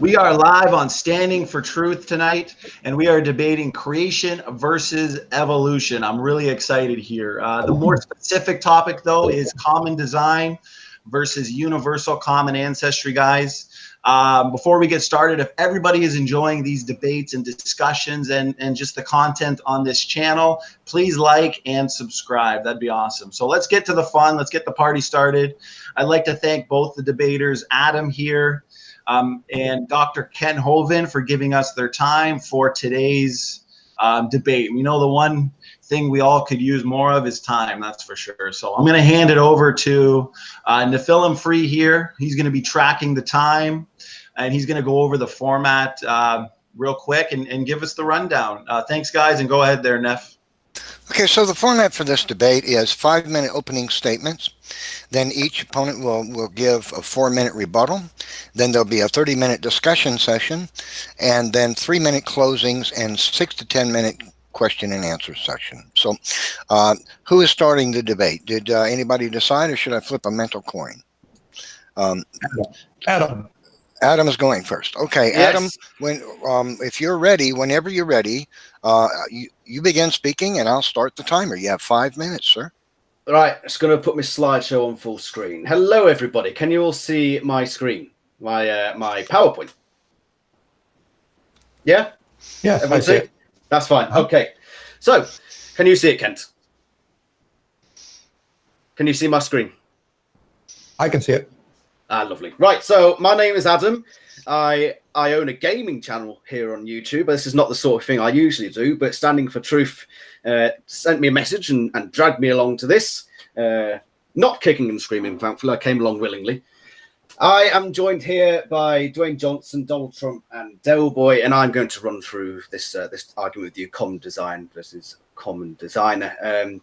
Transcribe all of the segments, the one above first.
We are live on Standing for Truth tonight, and we are debating creation versus evolution. I'm really excited here. The more specific topic, though, is common design versus universal common ancestry, guys. Before we get started, if everybody is enjoying these debates and discussions and just the content on this channel, please like and subscribe. That'd be awesome. So let's get to the fun. Let's get the party started. I'd like to thank both the debaters, Adam here and Dr. Ken Hovind, for giving us their time for today's debate. We know the one thing we all could use more of is time, that's for sure. So I'm going to hand it over to Nephilim Free here. He's going to be tracking the time, and he's going to go over the format real quick and give us the rundown. Thanks, guys, and go ahead there, Neph. Okay, so the format for this debate is 5-minute opening statements. Then each opponent will give a 4-minute rebuttal. Then there'll be a 30-minute discussion session, and then 3-minute closings and 6 to 10-minute question and answer session. So who is starting the debate? Did anybody decide, or should I flip a mental coin? Adam. Adam is going first. Okay, Yes. Adam, if you're ready, whenever you're ready, you begin speaking, and I'll start the timer. You have 5 minutes, sir. Right, just going to put my slideshow on full screen. Hello, everybody. Can you all see my screen, my PowerPoint? Yeah? Yes, Everyone I see it. That's fine. Okay. So, can you see it, Kent? Can you see my screen? I can see it. Ah, lovely. Right, so my name is Adam. I own a gaming channel here on YouTube. This is not the sort of thing I usually do, but Standing for Truth sent me a message and dragged me along to this. Not kicking and screaming, thankfully. I came along willingly. I am joined here by Dwayne Johnson, Donald Trump, and Delboy, and I'm going to run through this argument with you: common design versus common designer.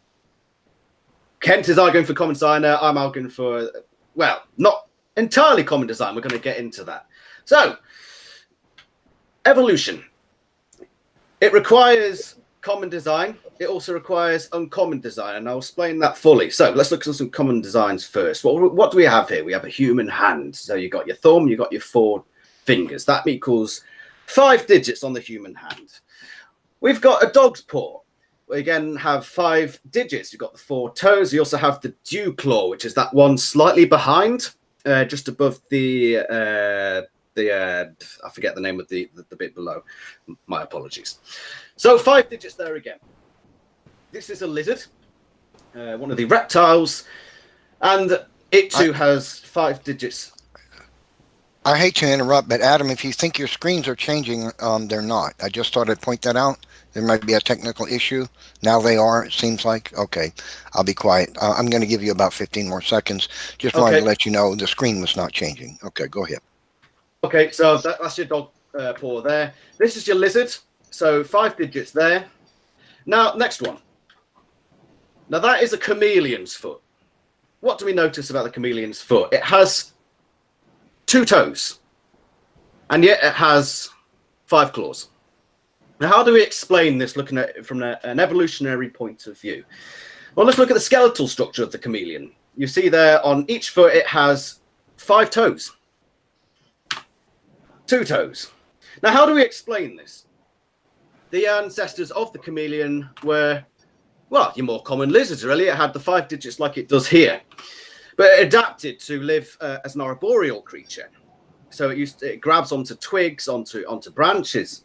Kent is arguing for common designer. I'm arguing for, well, not entirely common design. We're going to get into that. So, evolution. It requires common design. It also requires uncommon design, and I'll explain that fully. So let's look at some common designs first. What do we have here? We have a human hand. So you've got your thumb, you've got your 4 fingers. That equals 5 digits on the human hand. We've got a dog's paw. We again have 5 digits. You've got the 4 toes. You also have the dew claw, which is that one slightly behind, just above the I forget the name of the bit below. My apologies. So 5 digits there again. This is a lizard, one of the reptiles, and it too has 5 digits. I hate to interrupt, but Adam, if you think your screens are changing, they're not. I just thought I'd point that out. There might be a technical issue. Now they are, it seems like. Okay, I'll be quiet. I'm going to give you about 15 more seconds. Just wanted to let you know the screen was not changing. Okay, go ahead. Okay, so that's your dog paw there. This is your lizard. So 5 digits there. Now, next one. Now, that is a chameleon's foot. What do we notice about the chameleon's foot? It has 2 toes, and yet it has 5 claws. Now, how do we explain this looking at it from an evolutionary point of view? Well, let's look at the skeletal structure of the chameleon. You see there on each foot, it has 5 toes. 2 toes. Now, how do we explain this? The ancestors of the chameleon were, well, your more common lizards, really. It had the 5 digits like it does here. But it adapted to live as an arboreal creature. So it grabs onto twigs, onto branches.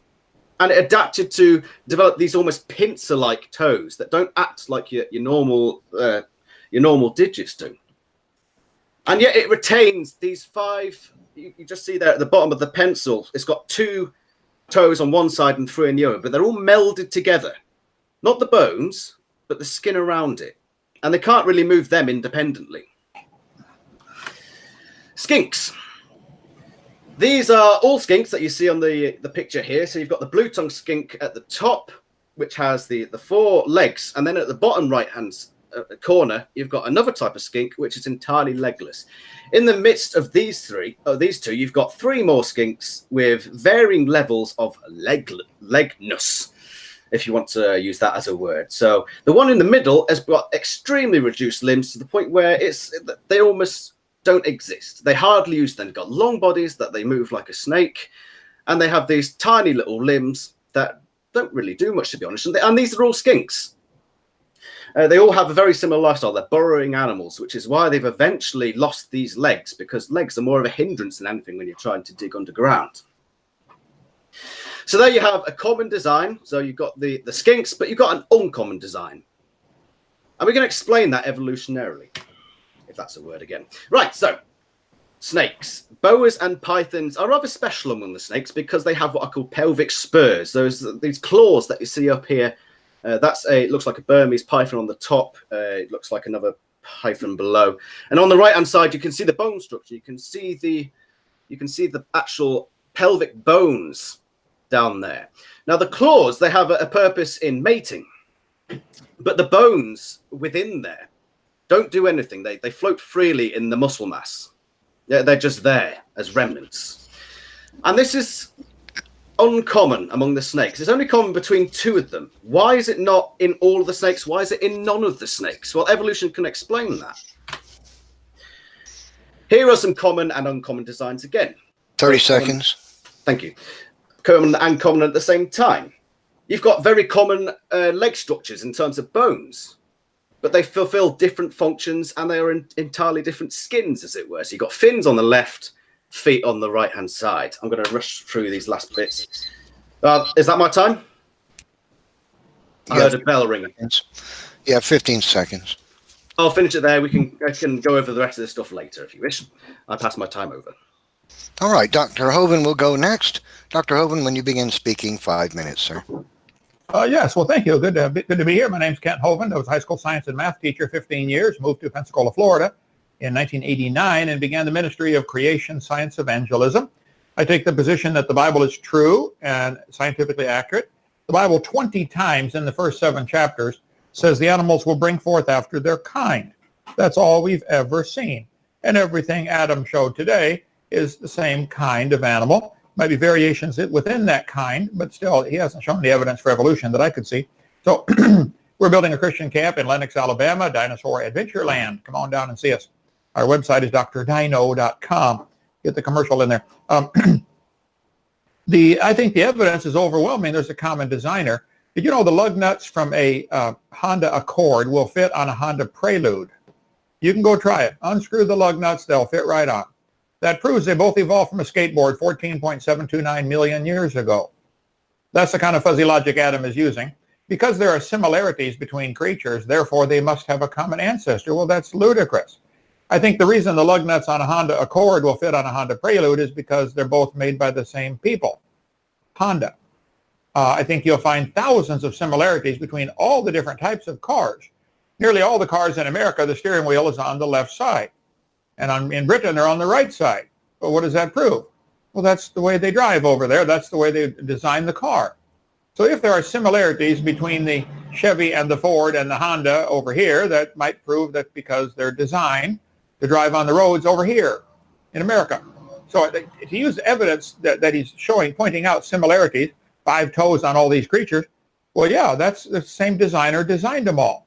And it adapted to develop these almost pincer-like toes that don't act like your normal digits do. And yet it retains these 5. You just see there at the bottom of the pencil, it's got 2 toes on one side and 3 on the other, but they're all melded together. Not the bones, but the skin around it. And they can't really move them independently. Skinks. These are all skinks that you see on the picture here. So you've got the blue-tongued skink at the top, which has the 4 legs. And then at the bottom right-hand corner, you've got another type of skink, which is entirely legless. In the midst of these 2, you've got 3 more skinks with varying levels of legness, if you want to use that as a word. So the one in the middle has got extremely reduced limbs to the point where they almost don't exist. They hardly use them. They've got long bodies that they move like a snake, and they have these tiny little limbs that don't really do much, to be honest. And these are all skinks. They all have a very similar lifestyle. They're burrowing animals, which is why they've eventually lost these legs, because legs are more of a hindrance than anything when you're trying to dig underground. So there you have a common design. So you've got the skinks, but you've got an uncommon design. And we're going to explain that evolutionarily, if that's a word again. Right, so snakes. Boas and pythons are rather special among the snakes because they have what are called pelvic spurs. These claws that you see up here. It looks like a Burmese python on the top. It looks like another python below. And on the right-hand side, you can see the bone structure. You can see the actual pelvic bones down there. Now, the claws, they have a purpose in mating. But the bones within there don't do anything. They float freely in the muscle mass. They're just there as remnants. And this is uncommon among the snakes. It's only common between two of them. Why is it not in all of the snakes? Why is it in none of the snakes? Well, evolution can explain that. Here are some common and uncommon designs again. 30 seconds. Thank you. Common and common at the same time. You've got very common leg structures in terms of bones, but they fulfill different functions and they are in entirely different skins, as it were. So you've got fins on the left, feet on the right-hand side. I'm going to rush through these last bits. Is that my time? I heard a bell ringing. Yeah, 15 seconds. I'll finish it there. I can go over the rest of this stuff later if you wish. I'll pass my time over. All right, Dr. Hovind will go next. Dr. Hovind, when you begin speaking, 5 minutes, sir. Yes, well, thank you. Good to be here. My name's Kent Hovind. I was a high school science and math teacher 15 years, moved to Pensacola, Florida in 1989 and began the Ministry of Creation Science Evangelism. I take the position that the Bible is true and scientifically accurate. The Bible 20 times in the first 7 chapters says the animals will bring forth after their kind. That's all we've ever seen. And everything Adam showed today is the same kind of animal. Might be variations within that kind, but still, he hasn't shown the evidence for evolution that I could see. So we're building a Christian camp in Lenox, Alabama, Dinosaur Adventure Land. Come on down and see us. Our website is drdino.com. Get the commercial in there. I think the evidence is overwhelming. There's a common designer. Did you know the lug nuts from a Honda Accord will fit on a Honda Prelude? You can go try it. Unscrew the lug nuts. They'll fit right on. That proves they both evolved from a skateboard 14.729 million years ago. That's the kind of fuzzy logic Adam is using. Because there are similarities between creatures, therefore they must have a common ancestor. Well, that's ludicrous. I think the reason the lug nuts on a Honda Accord will fit on a Honda Prelude is because they're both made by the same people, Honda. I think you'll find thousands of similarities between all the different types of cars. Nearly all the cars in America, the steering wheel is on the left side. And in Britain, they're on the right side. But what does that prove? Well, that's the way they drive over there. That's the way they design the car. So if there are similarities between the Chevy and the Ford and the Honda over here, that might prove that because they're designed to drive on the roads over here in America. So to use evidence that he's showing, pointing out similarities, 5 toes on all these creatures, well, yeah, that's the same designer designed them all.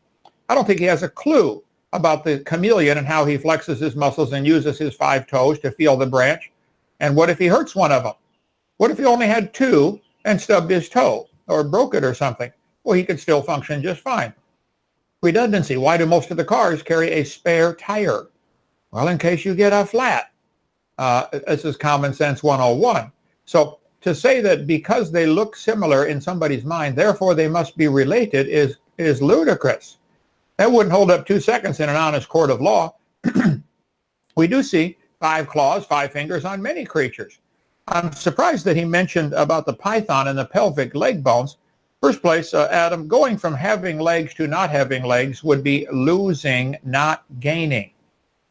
I don't think he has a clue about the chameleon and how he flexes his muscles and uses his 5 toes to feel the branch. And what if he hurts one of them? What if he only had 2 and stubbed his toe or broke it or something? Well, he could still function just fine. Redundancy. Why do most of the cars carry a spare tire? Well, in case you get a flat. This is common sense 101. So to say that because they look similar in somebody's mind, therefore they must be related is ludicrous. That wouldn't hold up 2 seconds in an honest court of law. We do see 5 claws, 5 fingers on many creatures. I'm surprised that he mentioned about the python and the pelvic leg bones. First place, Adam, going from having legs to not having legs would be losing, not gaining.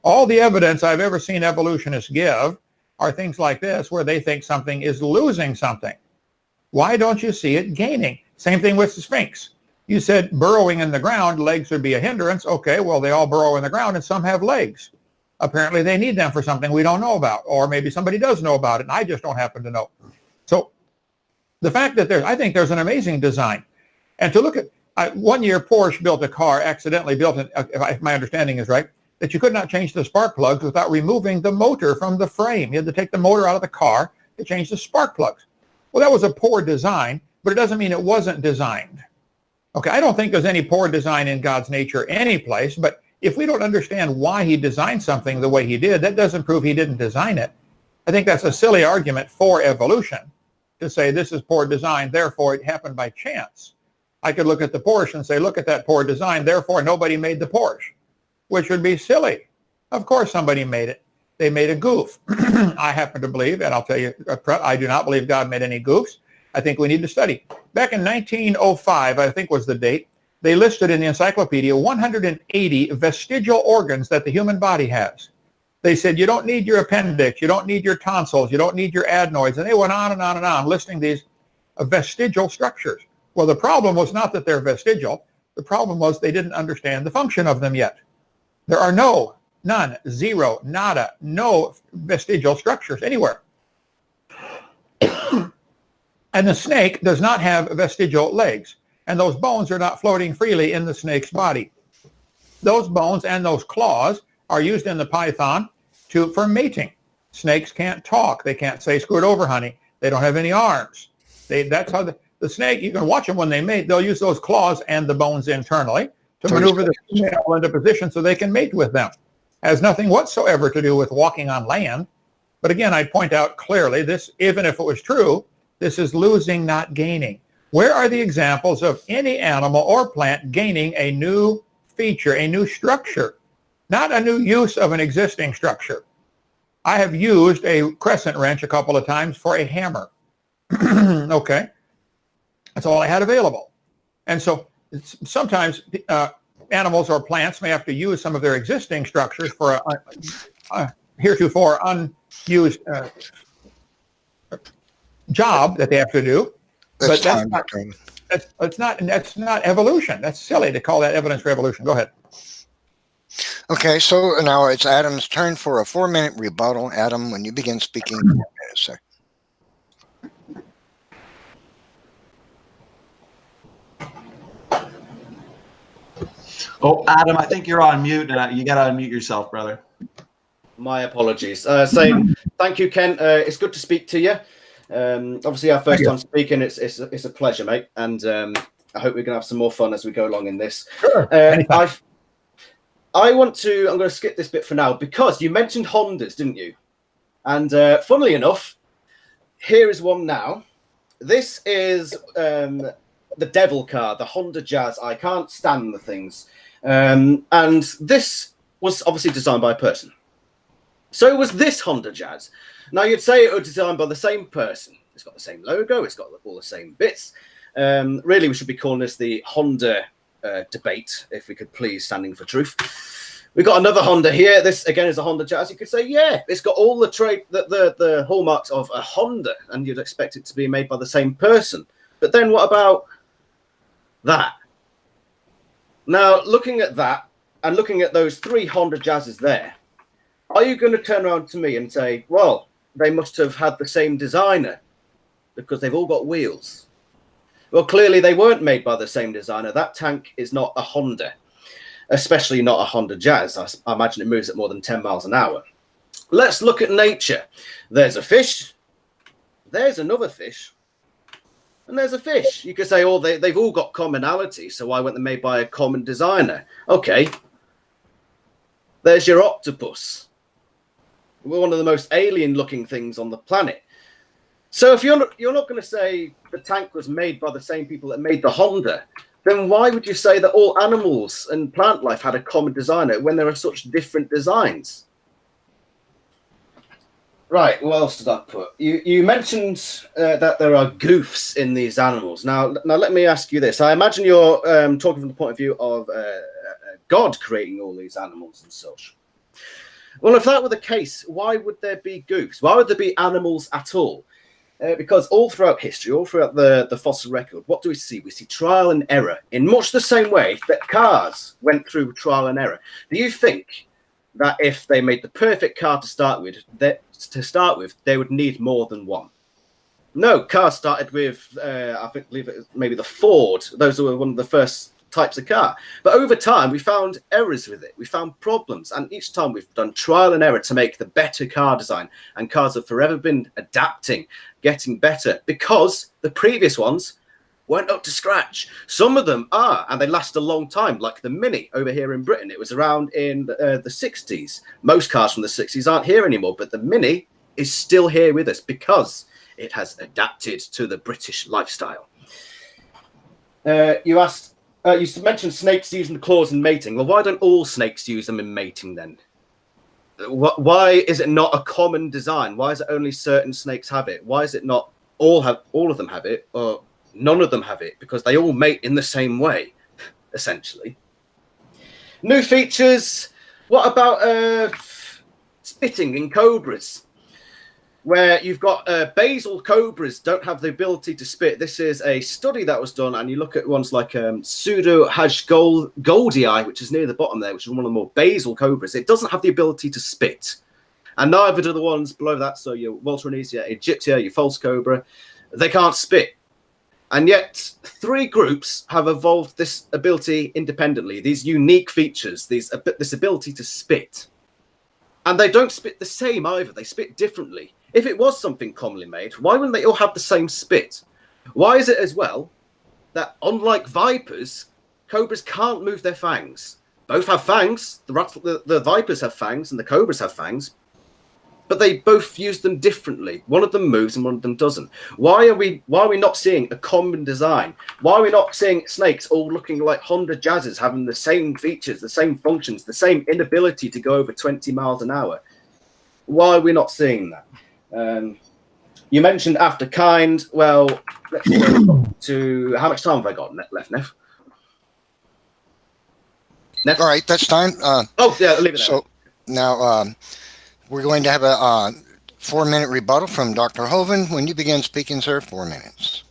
All the evidence I've ever seen evolutionists give are things like this, where they think something is losing something. Why don't you see it gaining? Same thing with the Sphinx. You said burrowing in the ground, legs would be a hindrance. Okay, well, they all burrow in the ground and some have legs. Apparently they need them for something we don't know about, or maybe somebody does know about it and I just don't happen to know. So the fact that I think there's an amazing design. And to look at, one year Porsche built a car, accidentally built it, if my understanding is right, that you could not change the spark plugs without removing the motor from the frame. You had to take the motor out of the car to change the spark plugs. Well, that was a poor design, but it doesn't mean it wasn't designed. Okay, I don't think there's any poor design in God's nature any place, but if we don't understand why he designed something the way he did, that doesn't prove he didn't design it. I think that's a silly argument for evolution, to say this is poor design, therefore it happened by chance. I could look at the Porsche and say, look at that poor design, therefore nobody made the Porsche, which would be silly. Of course somebody made it. They made a goof. I happen to believe, and I'll tell you, I do not believe God made any goofs. I think we need to study. Back in 1905, I think was the date, they listed in the encyclopedia 180 vestigial organs that the human body has. They said, you don't need your appendix, you don't need your tonsils, you don't need your adenoids, and they went on and on and on listing these vestigial structures. Well, the problem was not that they're vestigial. The problem was they didn't understand the function of them yet. There are none, zero, nada, no vestigial structures anywhere. And the snake does not have vestigial legs, and those bones are not floating freely in the snake's body. Those bones and those claws are used in the python for mating. Snakes can't talk. They can't say, scoot over, honey. They don't have any arms. That's how the snake, you can watch them when they mate. They'll use those claws and the bones internally to maneuver the female into position so they can mate with them. Has nothing whatsoever to do with walking on land. But again, I'd point out clearly, this, even if it was true, this is losing, not gaining. Where are the examples of any animal or plant gaining a new feature, a new structure, not a new use of an existing structure? I have used a crescent wrench a couple of times for a hammer. Okay. That's all I had available. And so sometimes animals or plants may have to use some of their existing structures for a heretofore unused job that they have to do. But that's not evolution. That's silly to call that evidence for evolution. Go ahead. Okay, so now it's Adam's turn for a 4-minute rebuttal. Adam, when you begin speaking, 4 minutes, sir. Oh, Adam, I think you're on mute. You got to unmute yourself, brother. My apologies. Saying thank you, Ken. It's good to speak to you. Obviously, our first time speaking. It's a pleasure, mate. And I hope we can have some more fun as we go along in this. Sure. I'm going to skip this bit for now because you mentioned Hondas, didn't you? And funnily enough, here is one now. This is the devil car, the Honda Jazz. I can't stand the things. And this was obviously designed by a person. So was this Honda Jazz. Now, you'd say it was designed by the same person. It's got the same logo. It's got all the same bits. Really, we should be calling this the Honda debate, if we could please, standing for truth. We've got another Honda here. This, again, is a Honda Jazz. You could say, yeah, it's got all the hallmarks of a Honda, and you'd expect it to be made by the same person. But then what about that? Now, looking at that, and looking at those 3 Honda Jazzes there, are you going to turn around to me and say, well, they must have had the same designer because they've all got wheels? Well, clearly they weren't made by the same designer. That tank is not a Honda, especially not a Honda Jazz. I imagine it moves at more than 10 miles an hour. Let's look at nature. There's a fish. There's another fish. And there's a fish. You could say, oh, they've all got commonality, so why weren't they made by a common designer? Okay. There's your octopus. We're one of the most alien-looking things on the planet. So if you're not going to say the tank was made by the same people that made the Honda, then why would you say that all animals and plant life had a common designer when there are such different designs? Right, what else did I put? You mentioned that there are goofs in these animals. Now let me ask you this. I imagine you're talking from the point of view of God creating all these animals and such. Well, if that were the case, why would there be goofs? Why would there be animals at all? Because all throughout history, all throughout the fossil record, what do we see? We see trial and error in much the same way that cars went through trial and error. Do you think that if they made the perfect car to start with, they would need more than one? No, cars started with, I believe it was maybe the Ford. Those were one of the first types of car. But over time, we found errors with it. We found problems. And each time we've done trial and error to make the better car design. And cars have forever been adapting, getting better, because the previous ones weren't up to scratch. Some of them are, and they last a long time, like the Mini over here in Britain. It was around in the 60s. Most cars from the 60s aren't here anymore, but the Mini is still here with us because it has adapted to the British lifestyle. You mentioned snakes using the claws in mating. Well, why don't all snakes use them in mating then? Why is it not a common design? Why is it only certain snakes have it? Why is it not all of them have it, or none of them have it? Because they all mate in the same way, essentially. New features. What about spitting in cobras? Where you've got basal cobras don't have the ability to spit. This is a study that was done, and you look at ones like pseudo-Goldii, which is near the bottom there, which is one of the more basal cobras. It doesn't have the ability to spit. And neither do the ones below that, so your Walterenesia aegyptia, your false cobra, they can't spit. And yet 3 groups have evolved this ability independently, these unique features, this ability to spit. And they don't spit the same either, they spit differently. If it was something commonly made, why wouldn't they all have the same spit? Why is it as well that, unlike vipers, cobras can't move their fangs? Both have fangs, the vipers have fangs and the cobras have fangs, but they both use them differently. One of them moves and one of them doesn't. Why are we not seeing a common design? Why are we not seeing snakes all looking like Honda Jazzes, having the same features, the same functions, the same inability to go over 20 miles an hour? Why are we not seeing that? You mentioned after kind. Well, let's go to how much time have I got left, Neff? All right, that's time. Yeah, leave it there. So now we're going to have a 4-minute rebuttal from Dr. Hovind. When you begin speaking, sir, 4 minutes.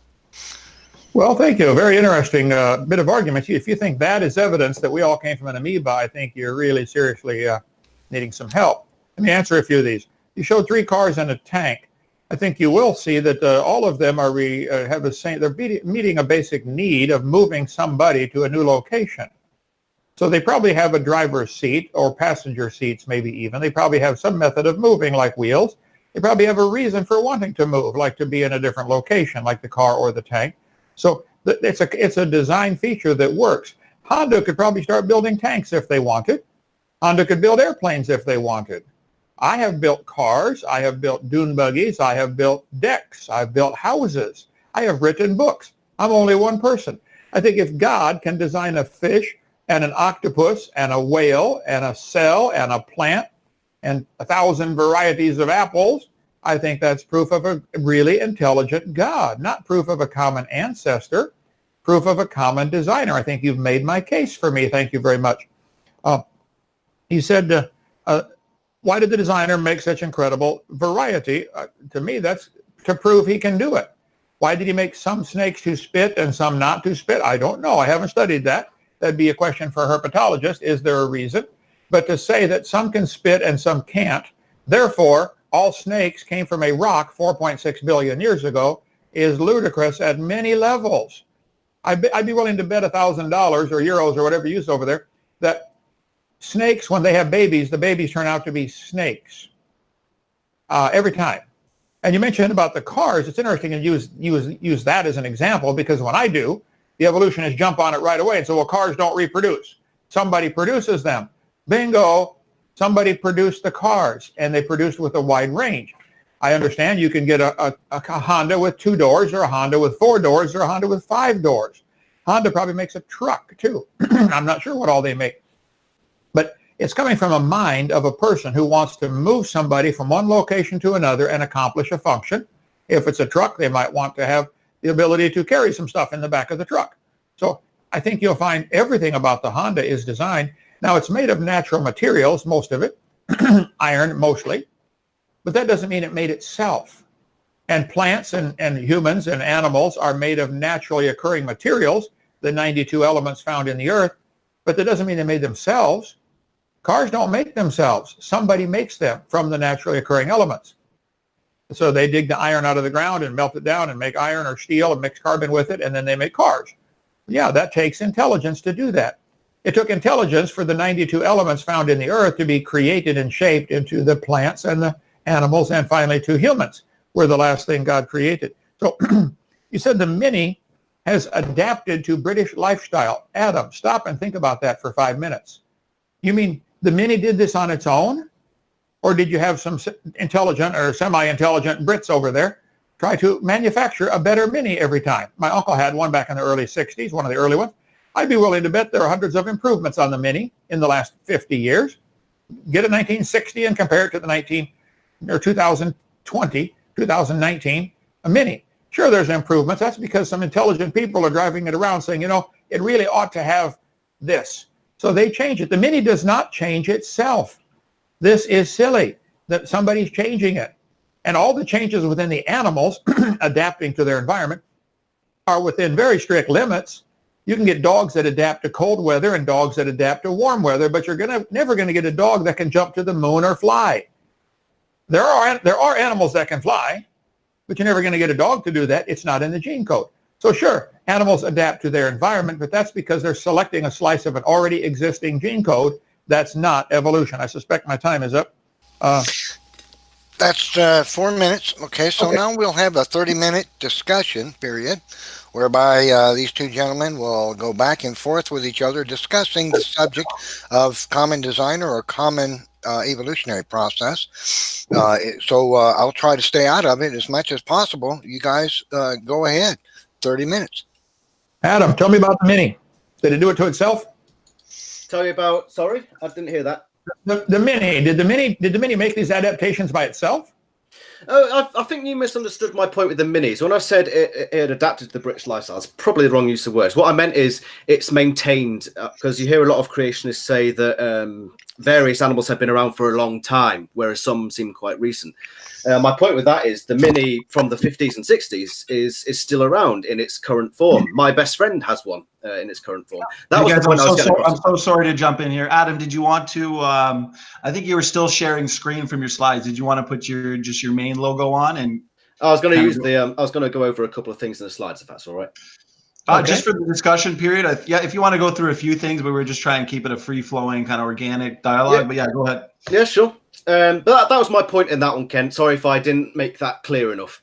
Well, thank you. Very interesting bit of argument. If you think that is evidence that we all came from an amoeba, I think you're really seriously needing some help. Let me answer a few of these. You showed 3 cars and a tank. I think you will see that all of them are have the same. They're meeting a basic need of moving somebody to a new location. So they probably have a driver's seat or passenger seats, maybe even. They probably have some method of moving, like wheels. They probably have a reason for wanting to move, like to be in a different location, like the car or the tank. So it's a design feature that works. Honda could probably start building tanks if they wanted. Honda could build airplanes if they wanted. I have built cars, I have built dune buggies, I have built decks, I've built houses, I have written books. I'm only one person. I think if God can design a fish and an octopus and a whale and a cell and a plant and 1,000 varieties of apples, I think that's proof of a really intelligent God, not proof of a common ancestor, proof of a common designer. I think you've made my case for me. Thank you very much. He said, why did the designer make such incredible variety? To me, that's to prove he can do it. Why did he make some snakes to spit and some not to spit? I don't know. I haven't studied that. That'd be a question for a herpetologist. Is there a reason? But to say that some can spit and some can't, therefore, all snakes came from a rock 4.6 billion years ago is ludicrous at many levels. I'd be willing to bet $1,000 or euros or whatever you use over there that snakes, when they have babies, the babies turn out to be snakes every time. And you mentioned about the cars. It's interesting to use that as an example, because when I do, the evolutionists jump on it right away and say, well, cars don't reproduce. Somebody produces them. Bingo, somebody produced the cars, and they produced with a wide range. I understand you can get a Honda with 2 doors, or a Honda with 4 doors, or a Honda with 5 doors. Honda probably makes a truck, too. I'm not sure what all they make. But it's coming from a mind of a person who wants to move somebody from one location to another and accomplish a function. If it's a truck, they might want to have the ability to carry some stuff in the back of the truck. So I think you'll find everything about the Honda is designed. Now, it's made of natural materials, most of it, iron mostly, but that doesn't mean it made itself. And plants and humans and animals are made of naturally occurring materials, the 92 elements found in the earth, but that doesn't mean they made themselves. Cars don't make themselves. Somebody makes them from the naturally occurring elements. So they dig the iron out of the ground and melt it down and make iron or steel and mix carbon with it, and then they make cars. Yeah, that takes intelligence to do that. It took intelligence for the 92 elements found in the earth to be created and shaped into the plants and the animals, and finally to humans, were the last thing God created. So you said the mini has adapted to British lifestyle. Adam, stop and think about that for 5 minutes. You mean the mini did this on its own? Or did you have some intelligent or semi-intelligent Brits over there try to manufacture a better mini every time? My uncle had one back in the early 60s, one of the early ones. I'd be willing to bet there are hundreds of improvements on the mini in the last 50 years. Get a 1960 and compare it to the 2020, 2019, a mini. Sure, there's improvements. That's because some intelligent people are driving it around saying, it really ought to have this. So they change it. The mini does not change itself. This is silly that somebody's changing it. And all the changes within the animals adapting to their environment are within very strict limits. You can get dogs that adapt to cold weather and dogs that adapt to warm weather, but you're never going to get a dog that can jump to the moon or fly. There are animals that can fly, but you're never going to get a dog to do that. It's not in the gene code. So sure, animals adapt to their environment, but that's because they're selecting a slice of an already existing gene code. That's not evolution. I suspect my time is up. That's 4 minutes. Okay, so now we'll have a 30-minute discussion period whereby these two gentlemen will go back and forth with each other discussing the subject of common design or common evolutionary process. So I'll try to stay out of it as much as possible. You guys go ahead. 30 minutes. Adam, tell me about the mini. Did it do it to itself? Tell you about, sorry, I didn't hear that. The mini, did the mini make these adaptations by itself? Oh, I think you misunderstood my point with the minis. When I said it had adapted to the British lifestyle, it's probably the wrong use of words. What I meant is it's maintained, because you hear a lot of creationists say that various animals have been around for a long time, whereas some seem quite recent. My point with that is the mini from the 50s and 60s is still around in its current form. My best friend has one in its current form. That was the point I was getting across. I'm so sorry to jump in here. Adam, did you want to, I think you were still sharing screen from your slides. Did you want to put your main logo on? And I was going to use I was going to go over a couple of things in the slides, if that's all right. Just for the discussion period. Yeah, if you want to go through a few things, but we're just trying to keep it a free-flowing kind of organic dialogue. Yeah. But yeah, go ahead. Yeah, sure. But that was my point in that one, Ken. Sorry if I didn't make that clear enough.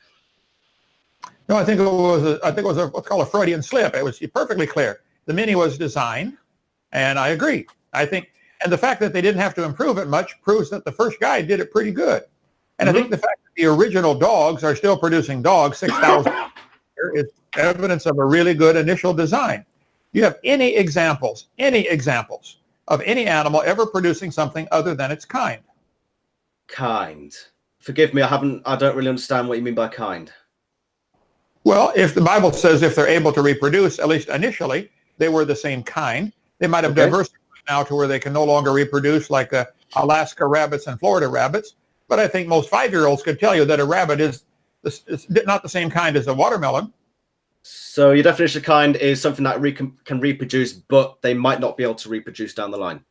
No, I think it was what's called a Freudian slip. It was perfectly clear. The mini was designed, and I agree. I think, and the fact that they didn't have to improve it much proves that the first guy did it pretty good. And I think the fact that the original dogs are still producing dogs 6,000 is evidence of a really good initial design. Do you have any examples of any animal ever producing something other than its kind? Kind. Forgive me, I don't really understand what you mean by kind. Well, if the Bible says if they're able to reproduce, at least initially, they were the same kind. They might have diversified now to where they can no longer reproduce like the Alaska rabbits and Florida rabbits. But I think most 5-year-olds could tell you that a rabbit is not the same kind as a watermelon. So your definition of kind is something that can reproduce, but they might not be able to reproduce down the line.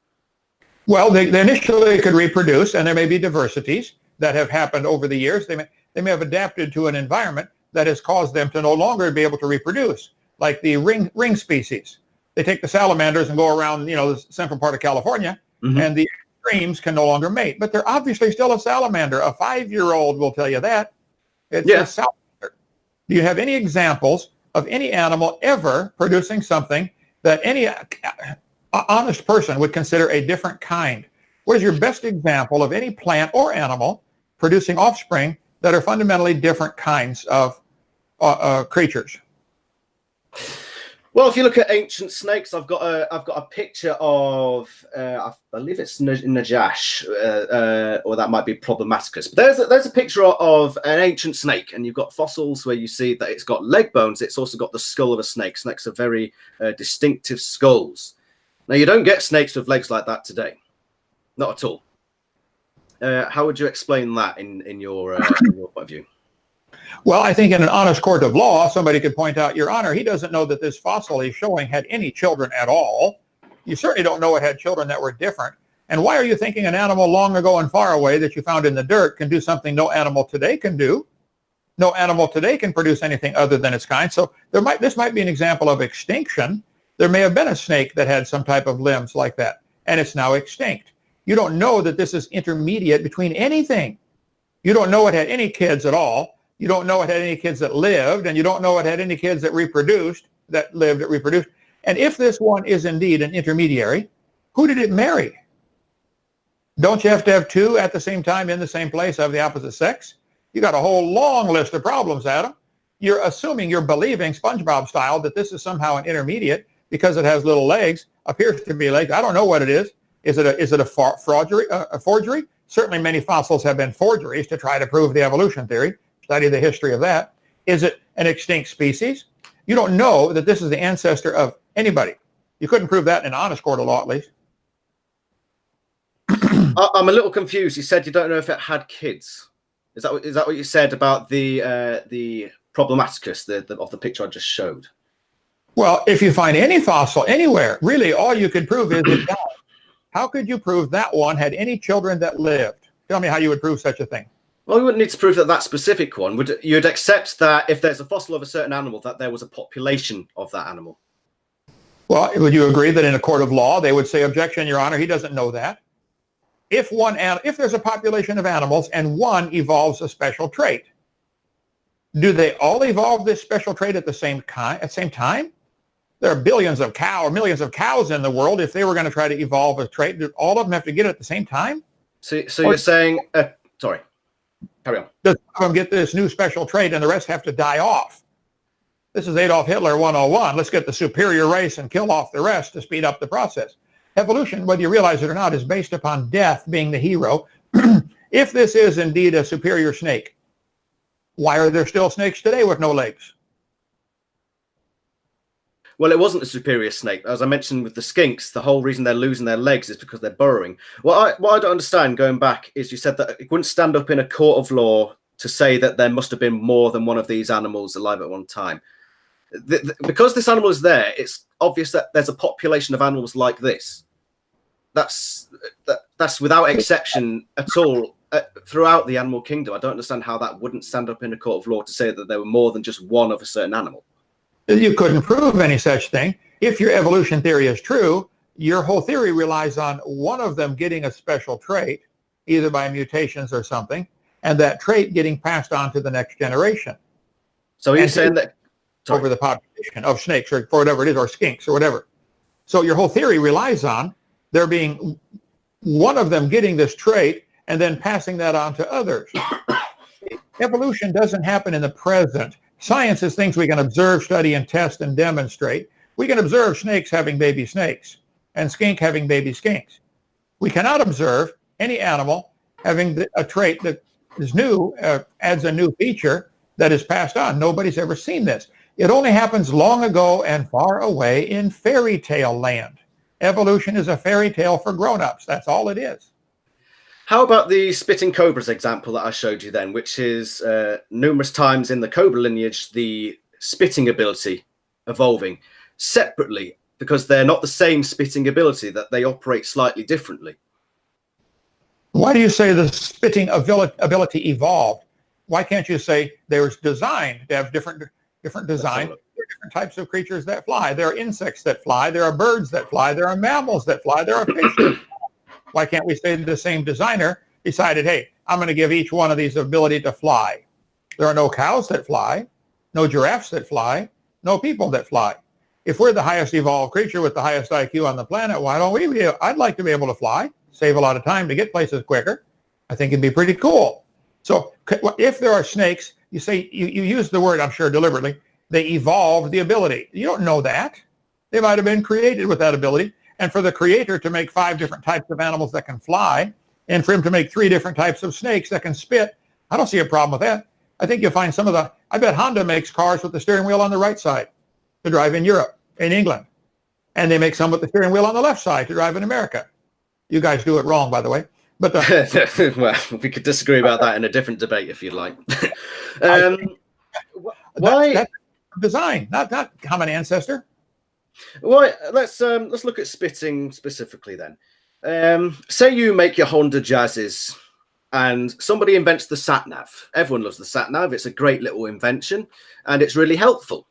Well, they initially could reproduce, and there may be diversities that have happened over the years. They may have adapted to an environment that has caused them to no longer be able to reproduce, like the ring species. They take the salamanders and go around, the central part of California, and the extremes can no longer mate. But they're obviously still a salamander. A 5-year-old will tell you that. It's a salamander. Do you have any examples of any animal ever producing something that any honest person would consider a different kind? What is your best example of any plant or animal producing offspring that are fundamentally different kinds of creatures? Well, if you look at ancient snakes, I've got a picture of I believe it's Najash, or that might be Problematicus. But there's a picture of an ancient snake, and you've got fossils where you see that it's got leg bones. It's also got the skull of a snake. Snakes are very distinctive skulls. Now, you don't get snakes with legs like that today. Not at all. How would you explain that in your point of view? Well, I think in an honest court of law, somebody could point out, Your Honor, he doesn't know that this fossil he's showing had any children at all. You certainly don't know it had children that were different. And why are you thinking an animal long ago and far away that you found in the dirt can do something no animal today can do? No animal today can produce anything other than its kind. So this might be an example of extinction. There may have been a snake that had some type of limbs like that, and it's now extinct. You don't know that this is intermediate between anything. You don't know it had any kids at all. You don't know it had any kids that lived, and you don't know it had any kids that reproduced, that lived, that reproduced. And if this one is indeed an intermediary, who did it marry? Don't you have to have two at the same time in the same place of the opposite sex? You got a whole long list of problems, Adam. You're assuming, you're believing, SpongeBob style, that this is somehow an intermediate because it has little legs, appears to be legs. I don't know what it is. Is it a forgery? Certainly many fossils have been forgeries to try to prove the evolution theory. Study the history of that. Is it an extinct species? You don't know that this is the ancestor of anybody. You couldn't prove that in an honest court of law, at least. I'm a little confused. You said you don't know if it had kids. Is that what you said about the problematicus of the picture I just showed? Well, if you find any fossil anywhere, really all you could prove is it died. How could you prove that one had any children that lived? Tell me how you would prove such a thing. Well, you wouldn't need to prove that specific one. You'd accept that if there's a fossil of a certain animal, that there was a population of that animal? Well, would you agree that in a court of law they would say, objection, Your Honor, he doesn't know that? If there's a population of animals and one evolves a special trait, do they all evolve this special trait at the same time? There are billions of cows or millions of cows in the world. If they were going to try to evolve a trait, do all of them have to get it at the same time? So you're saying, sorry, carry on. Does some of them get this new special trait and the rest have to die off? This is Adolf Hitler 101. Let's get the superior race and kill off the rest to speed up the process. Evolution, whether you realize it or not, is based upon death being the hero. If this is indeed a superior snake, why are there still snakes today with no legs? Well, it wasn't a superior snake. As I mentioned with the skinks, the whole reason they're losing their legs is because they're burrowing. What I don't understand, going back, is you said that it wouldn't stand up in a court of law to say that there must have been more than one of these animals alive at one time. Because this animal is there, it's obvious that there's a population of animals like this. That's without exception at all throughout the animal kingdom. I don't understand how that wouldn't stand up in a court of law to say that there were more than just one of a certain animal. You couldn't prove any such thing. If your evolution theory is true, your whole theory relies on one of them getting a special trait, either by mutations or something, and that trait getting passed on to the next generation. So you're saying that over the population of snakes or whatever it is, or skinks or whatever. So your whole theory relies on there being one of them getting this trait and then passing that on to others. Evolution doesn't happen in the present. Science is things we can observe, study, and test and demonstrate. We can observe snakes having baby snakes and skink having baby skinks. We cannot observe any animal having a trait that is new, adds a new feature that is passed on. Nobody's ever seen this. It only happens long ago and far away in fairy tale land. Evolution is a fairy tale for grown-ups. That's all it is. How about the spitting cobras example that I showed you then, which is numerous times in the cobra lineage, the spitting ability evolving separately because they're not the same spitting ability, that they operate slightly differently. Why do you say the spitting ability evolved? Why can't you say they were designed to have different design? There are different types of creatures that fly. There are insects that fly. There are birds that fly. There are mammals that fly. There are fishes. Why can't we say the same designer decided, hey, I'm going to give each one of these the ability to fly? There are no cows that fly, no giraffes that fly, no people that fly. If we're the highest evolved creature with the highest IQ on the planet, why don't we be? I'd like to be able to fly, save a lot of time to get places quicker. I think it'd be pretty cool. So if there are snakes, you say, you use the word, I'm sure deliberately, they evolved the ability. You don't know that. They might have been created with that ability. And for the creator to make 5 different types of animals that can fly, and for him to make 3 different types of snakes that can spit, I don't see a problem with that. I think you'll find some of the, I bet Honda makes cars with the steering wheel on the right side to drive in Europe, in England. And they make some with the steering wheel on the left side to drive in America. You guys do it wrong, by the way. But well, we could disagree about that in a different debate if you'd like. Why that's design, not common ancestor. Why? Let's look at spitting specifically then. Say you make your Honda Jazzes and somebody invents the sat nav. Everyone loves the sat nav. It's a great little invention, and it's really helpful.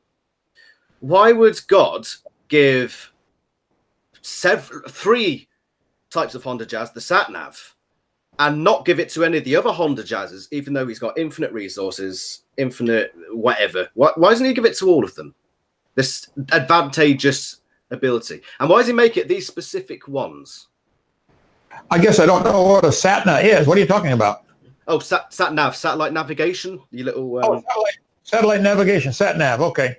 Why would God give three types of Honda Jazz the sat nav and not give it to any of the other Honda Jazzes, even though he's got infinite resources, infinite whatever? Why doesn't he give it to all of them? This advantageous ability. And why does he make it these specific ones? I guess I don't know what a sat-nav is. What are you talking about? Oh, sat-nav, satellite navigation. You little... satellite navigation, sat-nav, okay.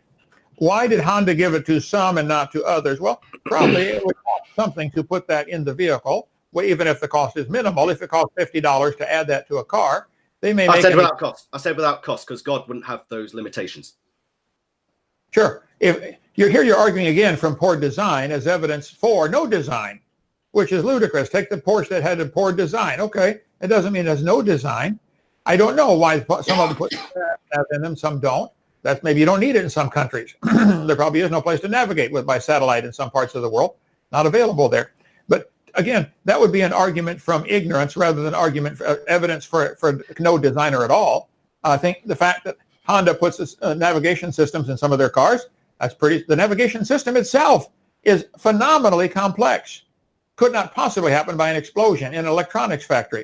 Why did Honda give it to some and not to others? Well, probably it would cost something to put that in the vehicle, well, even if the cost is minimal. If it costs $50 to add that to a car, they may make... without cost. I said without cost because God wouldn't have those limitations. Sure. If you're arguing again from poor design as evidence for no design, which is ludicrous. Take the Porsche that had a poor design. Okay, it doesn't mean there's no design. I don't know why some of them put that in them, some don't. That's maybe you don't need it in some countries. There probably is no place to navigate with by satellite in some parts of the world. Not available there. But again, that would be an argument from ignorance rather than argument for evidence for no designer at all. I think the fact that Honda puts this, navigation systems in some of their cars, the navigation system itself is phenomenally complex. Could not possibly happen by an explosion in an electronics factory.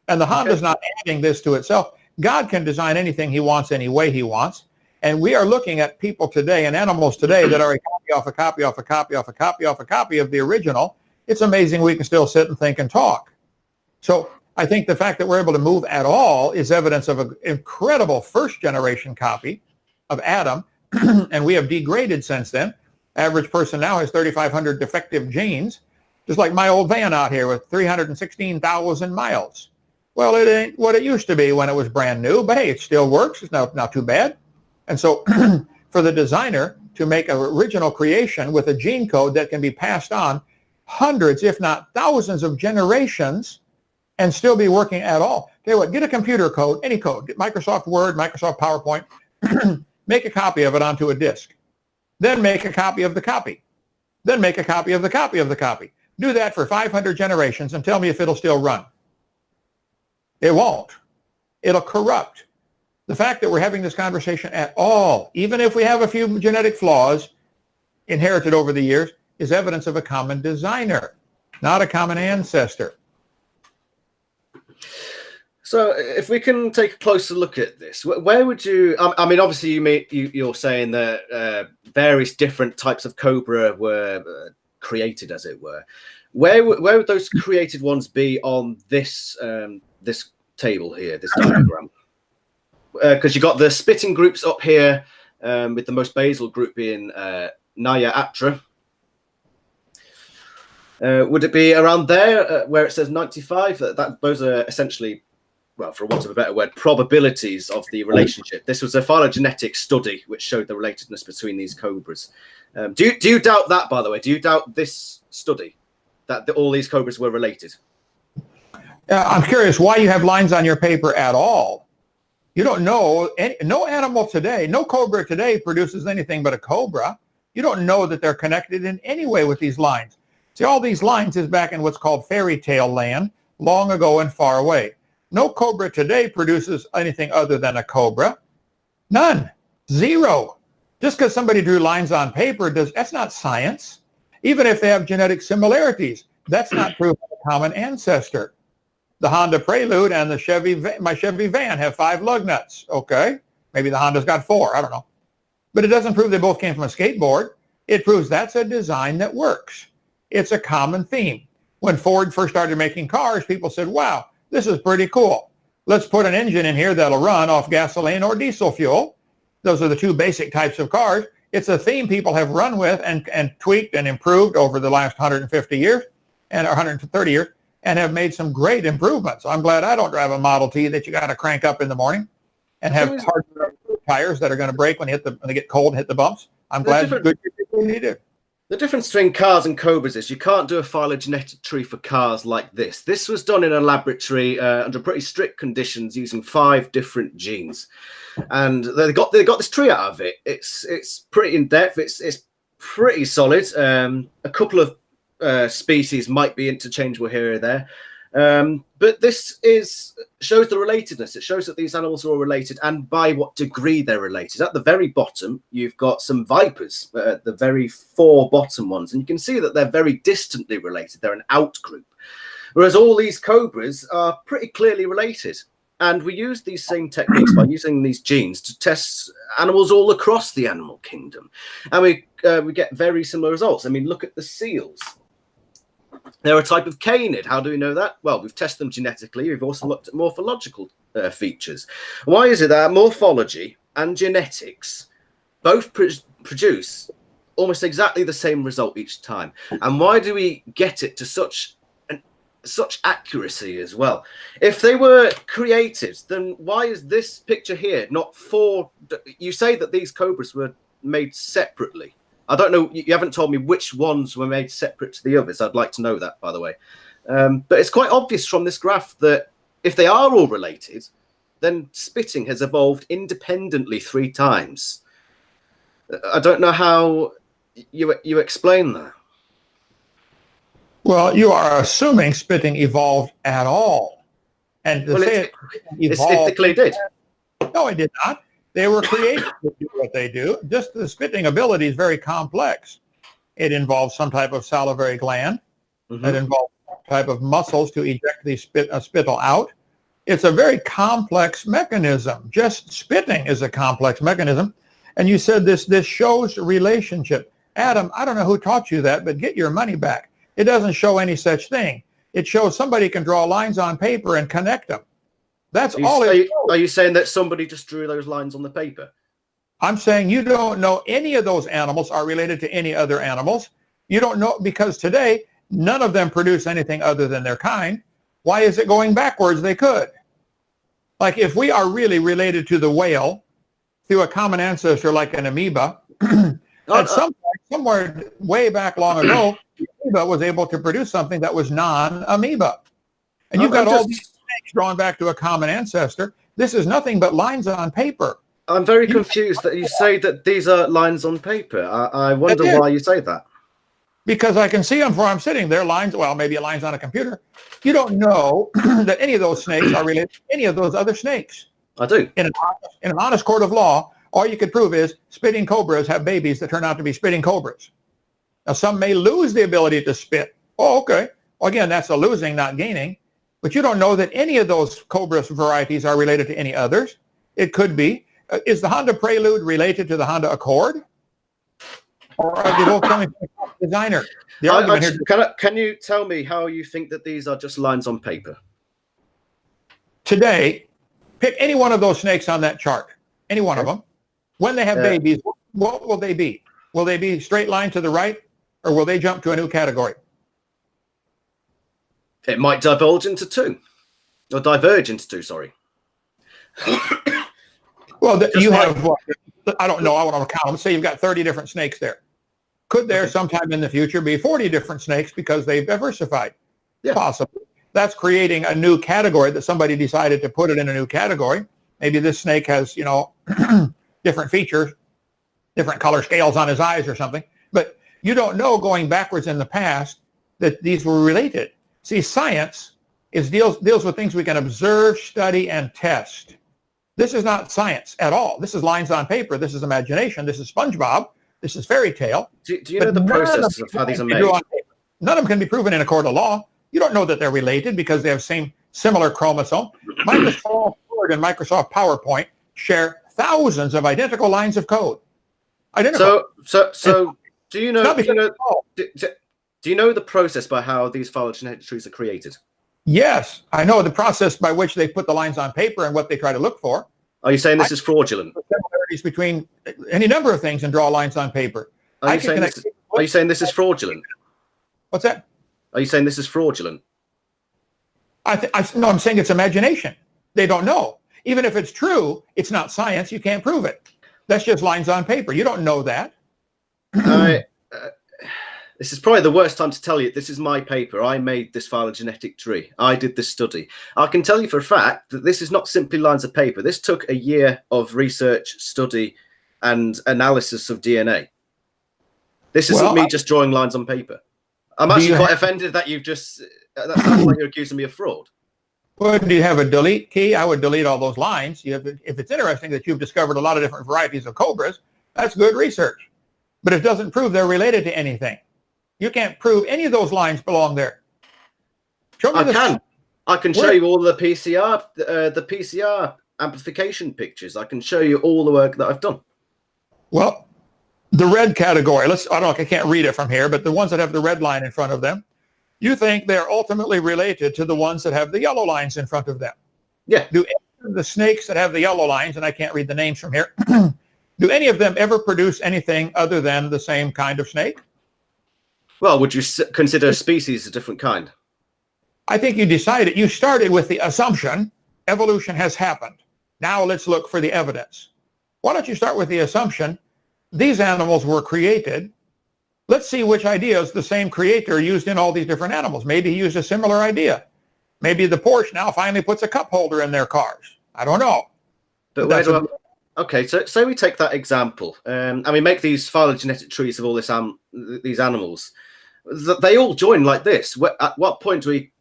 And the Honda's not adding this to itself. God can design anything he wants any way he wants. And we are looking at people today and animals today that are a copy off a copy off a copy off a copy off a copy of the original. It's amazing we can still sit and think and talk. So I think the fact that we're able to move at all is evidence of an incredible first generation copy of Adam. And we have degraded since then. Average person now has 3,500 defective genes, just like my old van out here with 316,000 miles. Well, it ain't what it used to be when it was brand new, but hey, it still works. It's not too bad. And so for the designer to make an original creation with a gene code that can be passed on hundreds, if not thousands of generations and still be working at all. Tell you what, get a computer code, any code, get Microsoft Word, Microsoft PowerPoint, make a copy of it onto a disk. Then make a copy of the copy. Then make a copy of the copy of the copy. Do that for 500 generations and tell me if it'll still run. It won't. It'll corrupt. The fact that we're having this conversation at all, even if we have a few genetic flaws inherited over the years, is evidence of a common designer, not a common ancestor. So if we can take a closer look at this, where would you, I mean, obviously you're saying that various different types of cobra were created, as it were. Where would those created ones be on this this table here, this diagram? Because you got the spitting groups up here, with the most basal group being Naya Atra. Would it be around there where it says 95? Those are essentially, well, for want of a better word, probabilities of the relationship. This was a phylogenetic study which showed the relatedness between these cobras. Do you doubt that, by the way? Do you doubt this study, that all these cobras were related? I'm curious why you have lines on your paper at all. You don't know, no animal today, no cobra today produces anything but a cobra. You don't know that they're connected in any way with these lines. See, all these lines is back in what's called fairy tale land, long ago and far away. No cobra today produces anything other than a cobra. None. Zero. Just because somebody drew lines on paper, that's not science. Even if they have genetic similarities, that's not proof of a common ancestor. The Honda Prelude and the my Chevy van have 5 lug nuts. Okay. Maybe the Honda's got 4. I don't know. But it doesn't prove they both came from a skateboard. It proves that's a design that works. It's a common theme. When Ford first started making cars, people said, wow, this is pretty cool. Let's put an engine in here that'll run off gasoline or diesel fuel. Those are the 2 basic types of cars. It's a theme people have run with and tweaked and improved over the last 150 years and 130 years and have made some great improvements. I'm glad I don't drive a Model T that you got to crank up in the morning and have hard tires that are going to break when they get cold and hit the bumps. I'm glad good people need it. The difference between cars and cobras is you can't do a phylogenetic tree for cars like this. This was done in a laboratory under pretty strict conditions using 5 different genes, and they got this tree out of it. It's pretty in depth. It's pretty solid. A couple of species might be interchangeable here or there, But this shows the relatedness. It shows that these animals are all related and by what degree they're related. At the very bottom, you've got some vipers, the very 4 bottom ones, and you can see that they're very distantly related. They're an outgroup, whereas all these cobras are pretty clearly related. And we use these same techniques by using these genes to test animals all across the animal kingdom, and we get very similar results. I mean, look at the seals. They're a type of canid. How do we know that? Well, we've tested them genetically. We've also looked at morphological features. Why is it that morphology and genetics both produce almost exactly the same result each time? And why do we get it to such accuracy as well? If they were created, then why is this picture here not 4? You say that these cobras were made separately. I don't know. You haven't told me which ones were made separate to the others. I'd like to know that, by the way. But it's quite obvious from this graph that if they are all related, then spitting has evolved independently 3 times. I don't know how you explain that. Well, you are assuming spitting evolved at all. And to say it evolved, it technically did. No, it did not. They were created to do what they do. Just the spitting ability is very complex. It involves some type of salivary gland. It involves some type of muscles to eject the spittle out. It's a very complex mechanism. Just spitting is a complex mechanism. And you said this shows relationship. Adam, I don't know who taught you that, but get your money back. It doesn't show any such thing. It shows somebody can draw lines on paper and connect them. That's all it shows. Are you saying that somebody just drew those lines on the paper? I'm saying you don't know any of those animals are related to any other animals. You don't know because today, none of them produce anything other than their kind. Why is it going backwards? They could. Like if we are really related to the whale through a common ancestor like an amoeba, at some point, somewhere way back long ago, the amoeba was able to produce something that was non-amoeba. And you've got all these snakes drawn back to a common ancestor. This is nothing but lines on paper. I'm very confused that you say that these are lines on paper. I wonder why you say that. Because I can see them where I'm sitting there, lines, well, maybe lines on a computer. You don't know that any of those snakes are related to any of those other snakes. I do. In an honest court of law, all you could prove is spitting cobras have babies that turn out to be spitting cobras. Now, some may lose the ability to spit. Oh, okay. Well, again, that's a losing, not gaining. But you don't know that any of those cobra varieties are related to any others. It could be. Is the Honda Prelude related to the Honda Accord? Or are they both coming from the designer? Can you tell me how you think that these are just lines on paper? Today, pick any one of those snakes on that chart. Any one of them. When they have babies, what will they be? Will they be straight line to the right, or will they jump to a new category? It might divulge into 2. Or diverge into 2, sorry. Well, you have, what, I don't know, I want to count them. Say you've got 30 different snakes there. Could there sometime in the future be 40 different snakes because they've diversified? Yeah. Possibly. That's creating a new category that somebody decided to put it in a new category. Maybe this snake has, different features, different color scales on his eyes or something. But you don't know going backwards in the past that these were related. See, science deals with things we can observe, study, and test. This is not science at all. This is lines on paper. This is imagination. This is SpongeBob. This is fairy tale. Do you know the process of how these are made? None of them can be proven in a court of law. You don't know that they're related because they have similar chromosome. Microsoft Word and Microsoft PowerPoint share thousands of identical lines of code. Identical. So do you know the process by how these phylogenetic trees are created? Yes, I know the process by which they put the lines on paper and what they try to look for. Are you saying this is fraudulent? Similarities between any number of things and draw lines on paper. Are you saying this is fraudulent? What's that? Are you saying this is fraudulent? No, I'm saying it's imagination. They don't know. Even if it's true, it's not science. You can't prove it. That's just lines on paper. You don't know that. This is probably the worst time to tell you. This is my paper. I made this phylogenetic tree. I did this study. I can tell you for a fact that this is not simply lines of paper. This took a year of research, study, and analysis of DNA. This isn't me just drawing lines on paper. I'm actually quite offended that you've just That sounds like you're accusing me of fraud. Well, do you have a delete key? I would delete all those lines. If it's interesting that you've discovered a lot of different varieties of cobras, that's good research. But it doesn't prove they're related to anything. You can't prove any of those lines belong there. Show me I can show you all the PCR amplification pictures. I can show you all the work that I've done. Well, the red category, I can't read it from here, but the ones that have the red line in front of them, you think they're ultimately related to the ones that have the yellow lines in front of them. Yeah. Do any of the snakes that have the yellow lines, and I can't read the names from here, do any of them ever produce anything other than the same kind of snake? Well, would you consider a species a different kind? I think you started with the assumption evolution has happened. Now let's look for the evidence. Why don't you start with the assumption these animals were created? Let's see which ideas the same creator used in all these different animals. Maybe he used a similar idea. Maybe the Porsche now finally puts a cup holder in their cars. I don't know. But okay, so say we take that example, and we make these phylogenetic trees of all these animals. They all join like this. At what point do we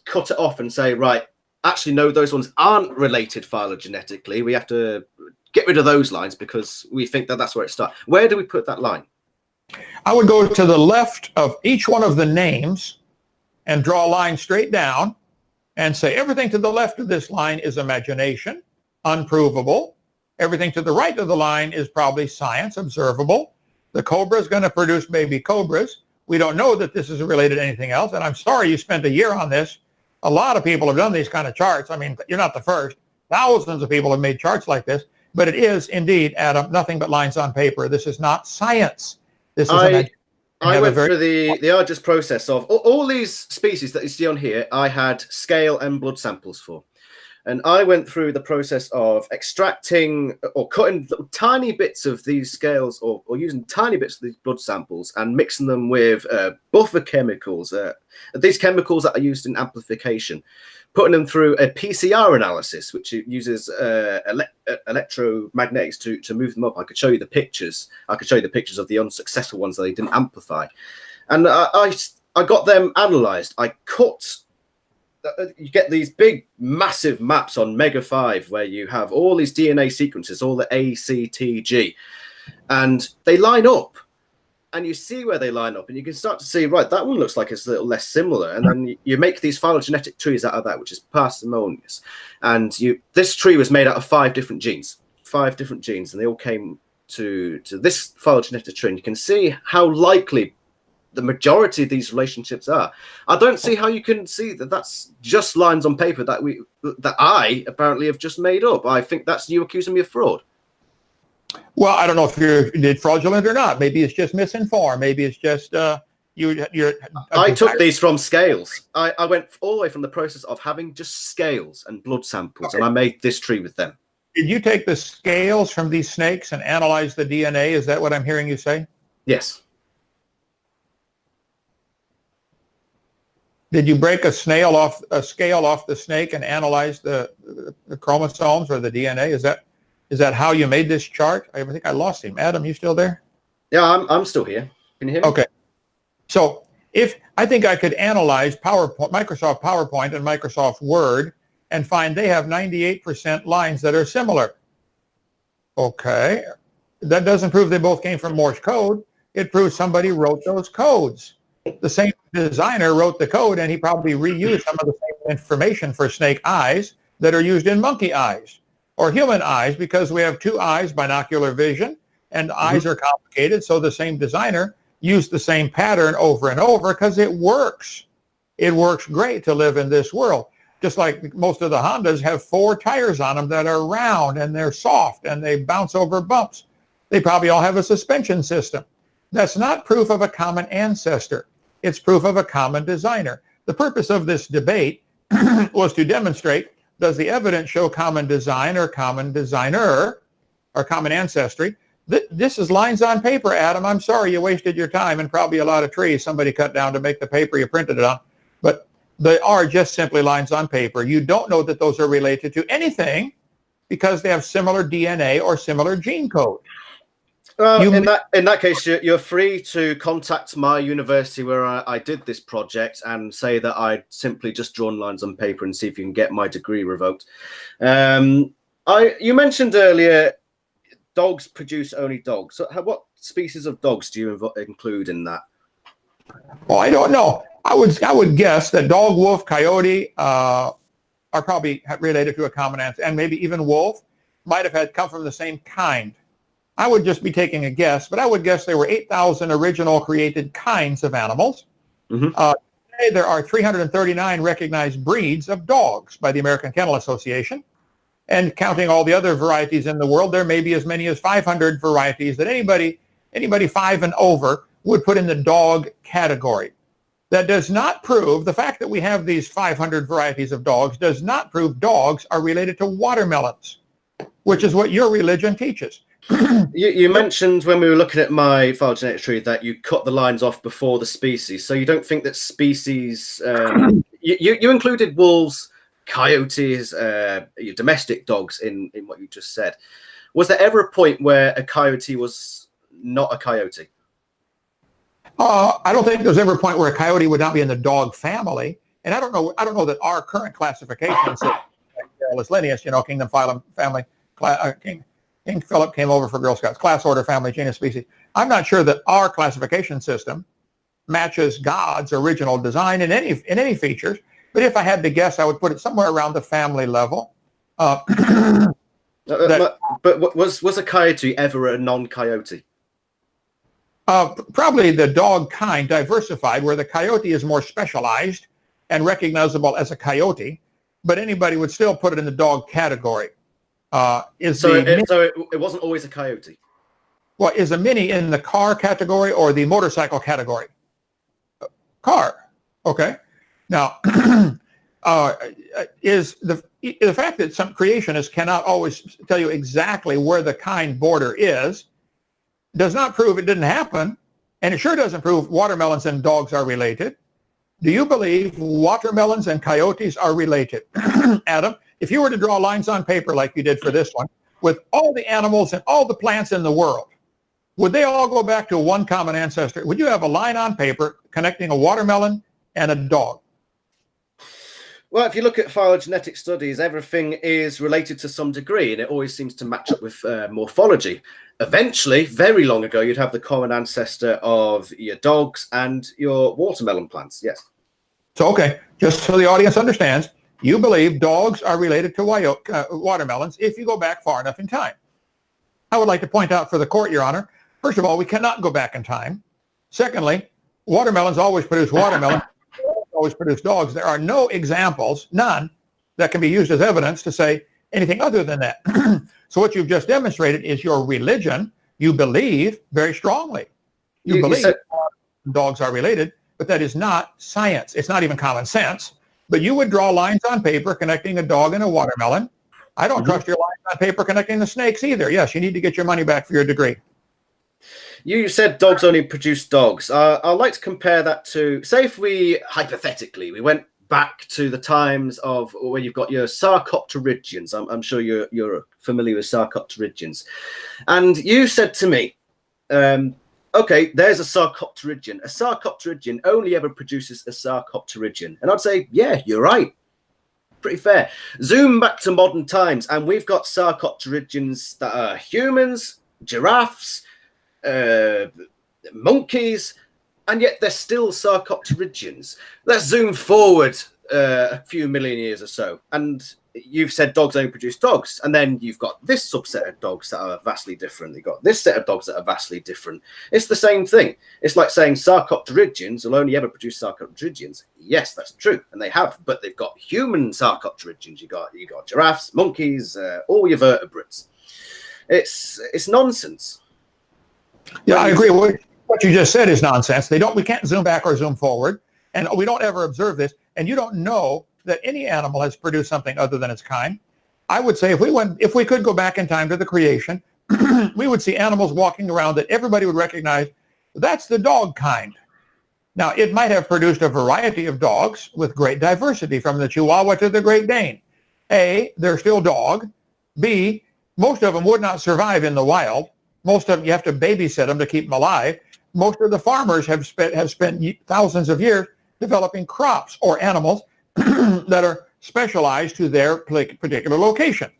cut it off and say, right, actually, no, those ones aren't related phylogenetically. We have to get rid of those lines because we think that that's where it starts. Where do we put that line? I would go to the left of each one of the names and draw a line straight down and say everything to the left of this line is imagination, unprovable. Everything to the right of the line is probably science, observable. The cobra is going to produce baby cobras. We don't know that this is related to anything else. And I'm sorry you spent a year on this. A lot of people have done these kind of charts. I mean, you're not the first. Thousands of people have made charts like this. But it is indeed, Adam, nothing but lines on paper. This is not science. This is I went through the arduous process of all these species that you see on here. I had scale and blood samples for. And I went through the process of extracting or cutting tiny bits of these scales or using tiny bits of these blood samples and mixing them with buffer chemicals, these chemicals that are used in amplification, putting them through a PCR analysis, which uses electromagnetics to move them up. I could show you the pictures. I could show you the pictures of the unsuccessful ones that they didn't amplify. And I got them analyzed. I cut... You get these big, massive maps on Mega 5 where you have all these DNA sequences, all the A, C, T, G, and they line up, and you see where they line up, and you can start to see, right, that one looks like it's a little less similar, and then you make these phylogenetic trees out of that, which is parsimonious, and this tree was made out of 5 different genes, and they all came to this phylogenetic tree, and you can see how likely the majority of these relationships are. I don't see how you can see that that's just lines on paper that I apparently have just made up. I think that's you accusing me of fraud. Well, I don't know if you did fraudulent or not. Maybe it's just misinformed. Maybe it's just you're. I took these from scales. I went all the way from the process of having just scales and blood samples, and I made this tree with them. Did you take the scales from these snakes and analyze the DNA? Is that what I'm hearing you say? Yes. Did you break a scale off the snake and analyze the chromosomes or the DNA? Is that how you made this chart? I think I lost him. Adam, you still there? Yeah, I'm still here. Can you hear me? Okay. So if I think I could analyze Microsoft PowerPoint and Microsoft Word and find they have 98% lines that are similar. Okay. That doesn't prove they both came from Morse code. It proves somebody wrote those codes. The same designer wrote the code, and he probably reused some of the same information for snake eyes that are used in monkey eyes or human eyes, because we have 2 eyes, binocular vision, and eyes are complicated. So the same designer used the same pattern over and over because it works. It works great to live in this world. Just like most of the Hondas have 4 tires on them that are round and they're soft and they bounce over bumps. They probably all have a suspension system. That's not proof of a common ancestor. It's proof of a common designer. The purpose of this debate was to demonstrate, does the evidence show common design or common designer or common ancestry? This is lines on paper, Adam. I'm sorry you wasted your time and probably a lot of trees somebody cut down to make the paper you printed it on. But they are just simply lines on paper. You don't know that those are related to anything because they have similar DNA or similar gene code. Well, in that case, you're free to contact my university where I did this project and say that I'd simply just drawn lines on paper and see if you can get my degree revoked. You mentioned earlier dogs produce only dogs. So what species of dogs do you include in that? Well, I don't know. I would guess that dog, wolf, coyote are probably related to a common ancestor, and maybe even wolf might have come from the same kind. I would just be taking a guess, but I would guess there were 8,000 original created kinds of animals. Mm-hmm. Today there are 339 recognized breeds of dogs by the American Kennel Association. And counting all the other varieties in the world, there may be as many as 500 varieties that anybody 5 and over would put in the dog category. That does not prove, the fact that we have these 500 varieties of dogs does not prove dogs are related to watermelons, which is what your religion teaches. You mentioned when we were looking at my phylogenetic tree that you cut the lines off before the species. So you don't think that species, you included wolves, coyotes, your domestic dogs in what you just said. Was there ever a point where a coyote was not a coyote? I don't think there's ever a point where a coyote would not be in the dog family. And I don't know that our current classifications, like lineage, kingdom, phylum, family, King Philip came over for Girl Scouts, class, order, family, genus, species. I'm not sure that our classification system matches God's original design in any features. But if I had to guess, I would put it somewhere around the family level. But was a coyote ever a non-coyote? Probably the dog kind diversified, where the coyote is more specialized and recognizable as a coyote, but anybody would still put it in the dog category. So it wasn't always a coyote? Well, is a mini in the car category or the motorcycle category? Car. Okay. Now, is the fact that some creationists cannot always tell you exactly where the kind border is does not prove it didn't happen, and it sure doesn't prove watermelons and dogs are related. Do you believe watermelons and coyotes are related? Adam, if you were to draw lines on paper like you did for this one, with all the animals and all the plants in the world, would they all go back to one common ancestor? Would you have a line on paper connecting a watermelon and a dog? Well, if you look at phylogenetic studies, everything is related to some degree, and it always seems to match up with morphology. Eventually, very long ago, you'd have the common ancestor of your dogs and your watermelon plants, yes. So, okay, just so the audience understands, you believe dogs are related to watermelons if you go back far enough in time. I would like to point out for the court, Your Honor, first of all, we cannot go back in time. Secondly, watermelons always produce watermelons. Always produce dogs. There are no examples, none, that can be used as evidence to say anything other than that. So what you've just demonstrated is your religion. You believe very strongly. You believe dogs are related, but that is not science. It's not even common sense. But you would draw lines on paper connecting a dog and a watermelon. I don't trust your lines on paper connecting the snakes either. Yes, you need to get your money back for your degree. You said dogs only produce dogs. I'd like to compare that to, say if we, hypothetically, we went back to the times of when you've got your Sarcopterygians. I'm sure you're familiar with Sarcopterygians. And you said to me, okay, there's a Sarcopterygian. A Sarcopterygian only ever produces a Sarcopterygian. And I'd say, yeah, you're right. Pretty fair. Zoom back to modern times, and we've got Sarcopterygians that are humans, giraffes, monkeys, and yet they're still Sarcopterygians. Let's zoom forward a few million years or so, and you've said dogs only produce dogs, and then you've got this subset of dogs that are vastly different. You've got this set of dogs that are vastly different. It's the same thing. It's like saying Sarcopterygians will only ever produce Sarcopterygians. Yes, that's true, and they have, but they've got human Sarcopterygians. You got giraffes, monkeys, all your vertebrates. It's nonsense. Yeah, I agree. What you just said is nonsense. We can't zoom back or zoom forward, and we don't ever observe this. And you don't know that any animal has produced something other than its kind. I would say if we could go back in time to the creation, we would see animals walking around that everybody would recognize. That's the dog kind. Now, it might have produced a variety of dogs with great diversity, from the Chihuahua to the Great Dane. A, they're still dog. B, most of them would not survive in the wild. Most of them, you have to babysit them to keep them alive. Most of the farmers have spent thousands of years developing crops or animals that are specialized to their particular location.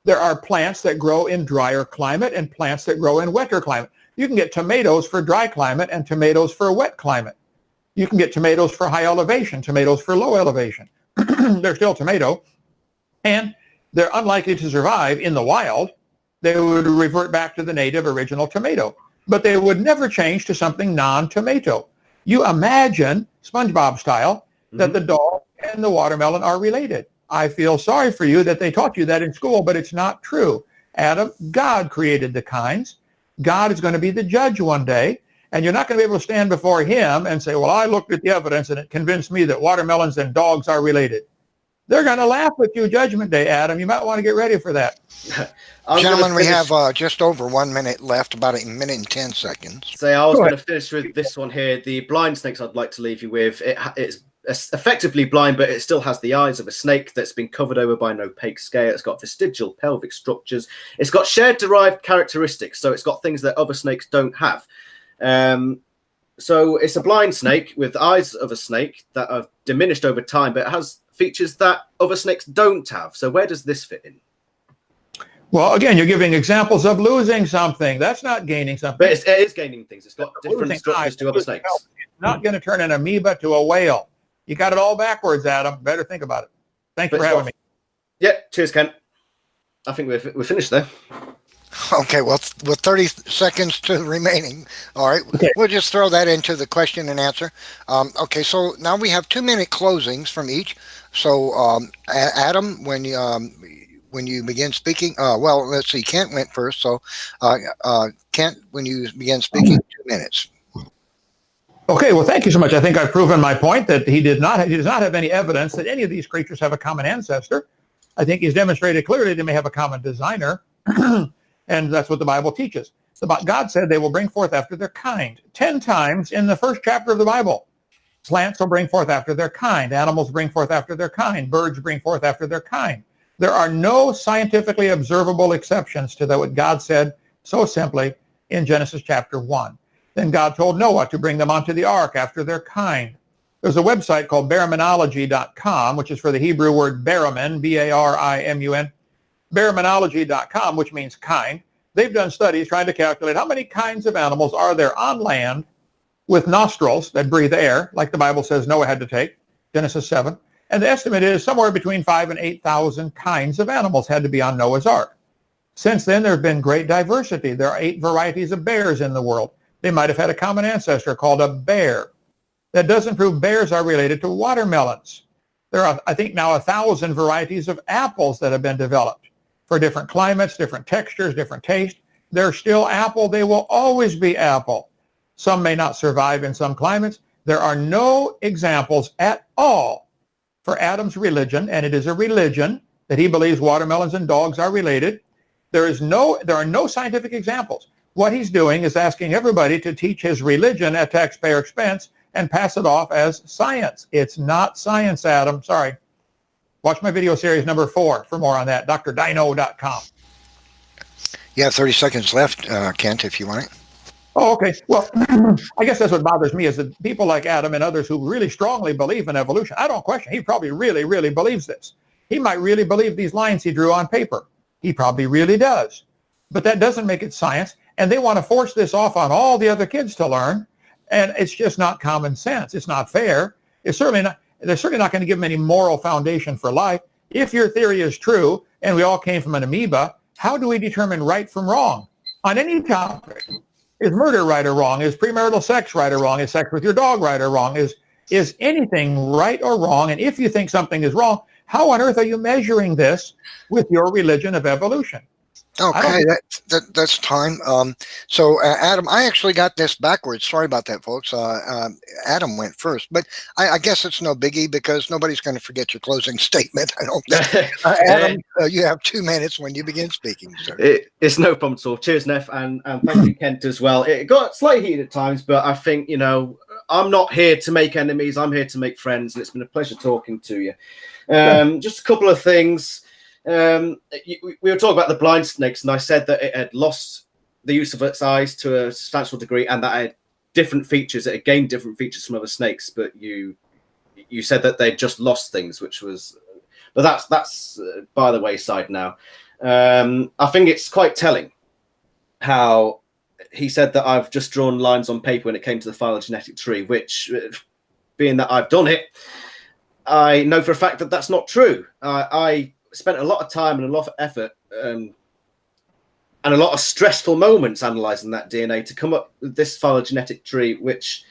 There are plants that grow in drier climate and plants that grow in wetter climate. You can get tomatoes for dry climate and tomatoes for wet climate. You can get tomatoes for high elevation, tomatoes for low elevation. They're still tomato, and they're unlikely to survive in the wild. They would revert back to the native original tomato, but they would never change to something non-tomato. You imagine, SpongeBob style, that the dog and the watermelon are related. I feel sorry for you that they taught you that in school, but it's not true. Adam, God created the kinds. God is going to be the judge one day, and you're not going to be able to stand before him and say, well, I looked at the evidence and it convinced me that watermelons and dogs are related. They're going to laugh with you Judgment Day, Adam. You might want to get ready for that. Gentlemen, we have just over 1 minute left, about a minute and 10 seconds. So I was going to finish with this one here. The blind snakes I'd like to leave you with. It's effectively blind, but it still has the eyes of a snake that's been covered over by an opaque scale. It's got vestigial pelvic structures. It's got shared derived characteristics, so it's got things that other snakes don't have. So it's a blind snake with eyes of a snake that have diminished over time, but it has features that other snakes don't have. So where does this fit in? Well, again, you're giving examples of losing something. That's not gaining something. But it is gaining things. It's got different structures to other snakes. It's not going to turn an amoeba to a whale. You got it all backwards, Adam. Better think about it. Thanks for having me. Yeah, cheers, Ken. I think we're finished there. Okay, well, with 30 seconds to remaining, all right, we'll just throw that into the question and answer. Okay, so now we have 2-minute closings from each. So, Adam, when you begin speaking, well, let's see, Kent went first. So, Kent, when you begin speaking, 2 minutes. Okay, well, thank you so much. I think I've proven my point that he does not have any evidence that any of these creatures have a common ancestor. I think he's demonstrated clearly they may have a common designer. And that's what the Bible teaches. God said they will bring forth after their kind. 10 times in the first chapter of the Bible. Plants will bring forth after their kind. Animals bring forth after their kind. Birds bring forth after their kind. There are no scientifically observable exceptions to what God said so simply in Genesis chapter 1. Then God told Noah to bring them onto the ark after their kind. There's a website called baraminology.com, which is for the Hebrew word baramin, B-A-R-I-M-U-N. Baraminology.com, which means kind. They've done studies trying to calculate how many kinds of animals are there on land with nostrils that breathe air, like the Bible says Noah had to take, Genesis 7. And the estimate is somewhere between 5,000 and 8,000 kinds of animals had to be on Noah's ark. Since then, there have been great diversity. There are 8 varieties of bears in the world. They might have had a common ancestor called a bear. That doesn't prove bears are related to watermelons. There are, I think, now 1,000 varieties of apples that have been developed for different climates, different textures, different taste. They're still apple. They will always be apple. Some may not survive in some climates. There are no examples at all for Adam's religion, and it is a religion that he believes watermelons and dogs are related. There are no scientific examples. What he's doing is asking everybody to teach his religion at taxpayer expense and pass it off as science. It's not science, Adam. Sorry. Watch my video series number 4 for more on that, drdino.com. You have 30 seconds left, Kent, if you want it. Oh, okay. Well, I guess that's what bothers me is that people like Adam and others who really strongly believe in evolution, I don't question. He probably really, really believes this. He might really believe these lines he drew on paper. He probably really does. But that doesn't make it science. And they want to force this off on all the other kids to learn. And it's just not common sense. It's not fair. They're certainly not going to give them any moral foundation for life. If your theory is true and we all came from an amoeba, how do we determine right from wrong on any topic? Is murder right or wrong? Is premarital sex right or wrong? Is sex with your dog right or wrong? Is anything right or wrong? And if you think something is wrong, how on earth are you measuring this with your religion of evolution? Okay, that's time. So, Adam, I actually got this backwards. Sorry about that, folks. Adam went first, but I guess it's no biggie because nobody's going to forget your closing statement. I don't think. Adam, you have 2 minutes when you begin speaking, sir. It's no problem at all. Cheers, Neff, and thank you, Kent, as well. It got slightly heated at times, but I think, I'm not here to make enemies. I'm here to make friends, and it's been a pleasure talking to you. Just a couple of things. We were talking about the blind snakes, and I said that it had lost the use of its eyes to a substantial degree, and that it had different features. It had gained different features from other snakes, but you said that they'd just lost things, which was, but that's by the wayside now. I think it's quite telling how he said that I've just drawn lines on paper when it came to the phylogenetic tree, which, being that I've done it, I know for a fact that that's not true. I spent a lot of time and a lot of effort and a lot of stressful moments analysing that DNA to come up with this phylogenetic tree, which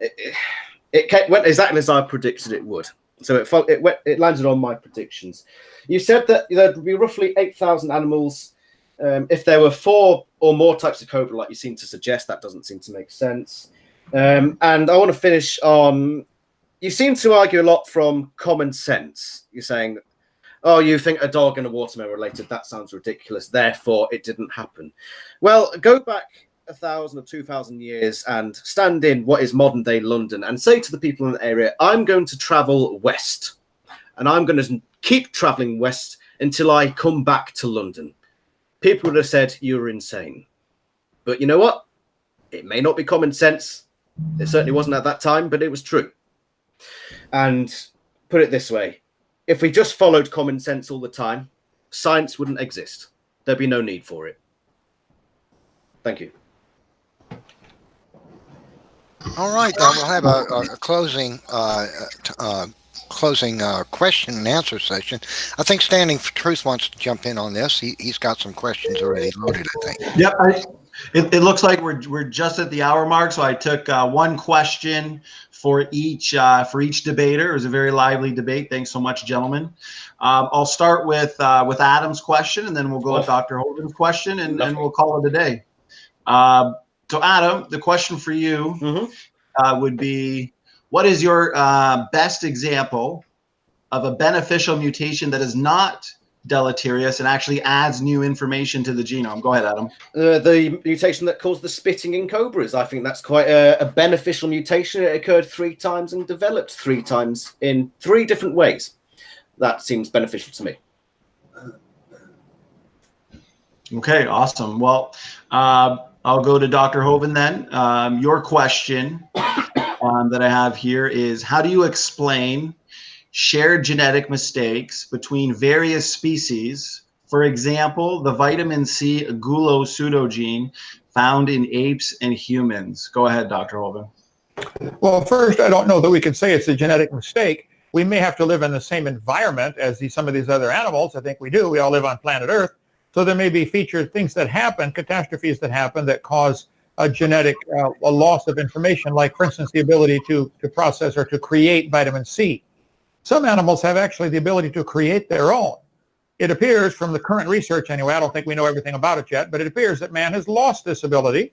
it went exactly as I predicted it would. So it landed on my predictions. You said that there'd be roughly 8,000 animals. If there were 4 or more types of cobra, like you seem to suggest, that doesn't seem to make sense. And I want to finish on, you seem to argue a lot from common sense. You're saying, oh, you think a dog and a watermelon related, that sounds ridiculous, therefore it didn't happen. Well, go back 1,000 or 2,000 years and stand in what is modern day London and say to the people in the area, I'm going to travel west, and I'm going to keep traveling west until I come back to London. People would have said you're insane. But you know what? It may not be common sense. It certainly wasn't at that time, but it was true. And put it this way, if we just followed common sense all the time, science wouldn't exist. There'd be no need for it. Thank you. All right, then we'll have a closing question and answer session. I think Standing for Truth wants to jump in on this. He's got some questions already loaded, I think. Yep. It looks like we're just at the hour mark, so I took one question for each debater. It was a very lively debate. Thanks so much, gentlemen. I'll start with Adam's question, and then we'll go with Dr. Hovind's question, and we'll call it a day. So Adam, the question for you would be, what is your best example of a beneficial mutation that is not deleterious and actually adds new information to the genome? Go ahead, Adam. The mutation that caused the spitting in cobras. I think that's quite a beneficial mutation. It occurred 3 times and developed 3 times in 3 different ways. That seems beneficial to me. Okay, awesome. Well, I'll go to Dr. Hovind then. Your question that I have here is, how do you explain shared genetic mistakes between various species? For example, the vitamin C gulo pseudogene found in apes and humans. Go ahead, Dr. Hovind. Well, first, I don't know that we can say it's a genetic mistake. We may have to live in the same environment as some of these other animals. I think we do. We all live on planet Earth. So there may be things that happen, catastrophes that happen that cause a genetic a loss of information, like, for instance, the ability to process or to create vitamin C. Some animals have actually the ability to create their own. It appears from the current research anyway, I don't think we know everything about it yet, but it appears that man has lost this ability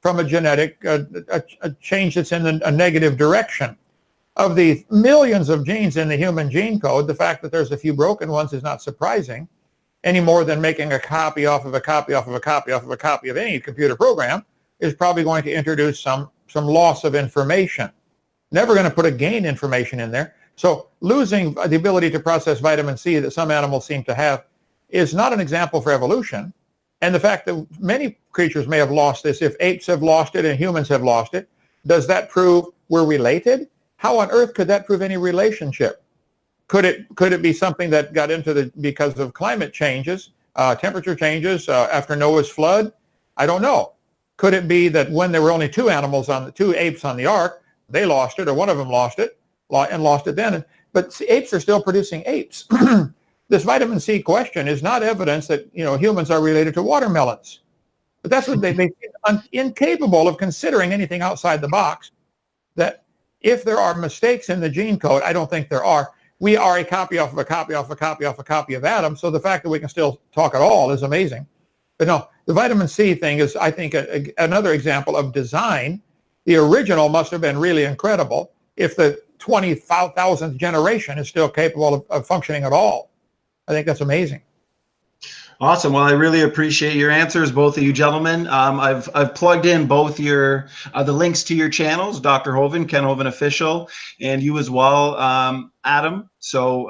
from a genetic a change that's in a negative direction. Of the millions of genes in the human gene code, the fact that there's a few broken ones is not surprising, any more than making a copy off of a copy off of a copy off of a copy of any computer program is probably going to introduce some loss of information. Never going to put a gain information in there. So losing the ability to process vitamin C that some animals seem to have is not an example for evolution. And the fact that many creatures may have lost this, if apes have lost it and humans have lost it, does that prove we're related? How on earth could that prove any relationship? Could it be something that got into because of climate changes, temperature changes after Noah's flood? I don't know. Could it be that when there were only 2 apes on the ark, they lost it, or one of them lost it and lost it then? But apes are still producing apes. This vitamin C question is not evidence that humans are related to watermelons. But that's what they make incapable of considering anything outside the box. That if there are mistakes in the gene code, I don't think there are. We are a copy off of a copy off a copy off a copy of Adam, so the fact that we can still talk at all is amazing. But no, the vitamin C thing is, I think, another example of design. The original must have been really incredible if the 20,000th generation is still capable of functioning at all. I think that's amazing. Awesome. Well, I really appreciate your answers, both of you gentlemen. I've plugged in both your the links to your channels, Dr. Hovind, Ken Hovind Official, and you as well, Adam. So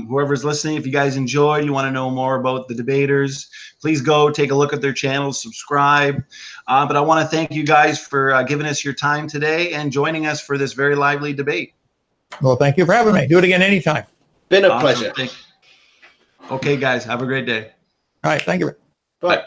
whoever's listening, if you guys enjoyed, you want to know more about the debaters, please go take a look at their channels, subscribe. But I want to thank you guys for giving us your time today and joining us for this very lively debate. Well, thank you for having me. Do it again anytime. Been a Awesome. pleasure. Okay, guys, have a great day. All right, thank you. Bye.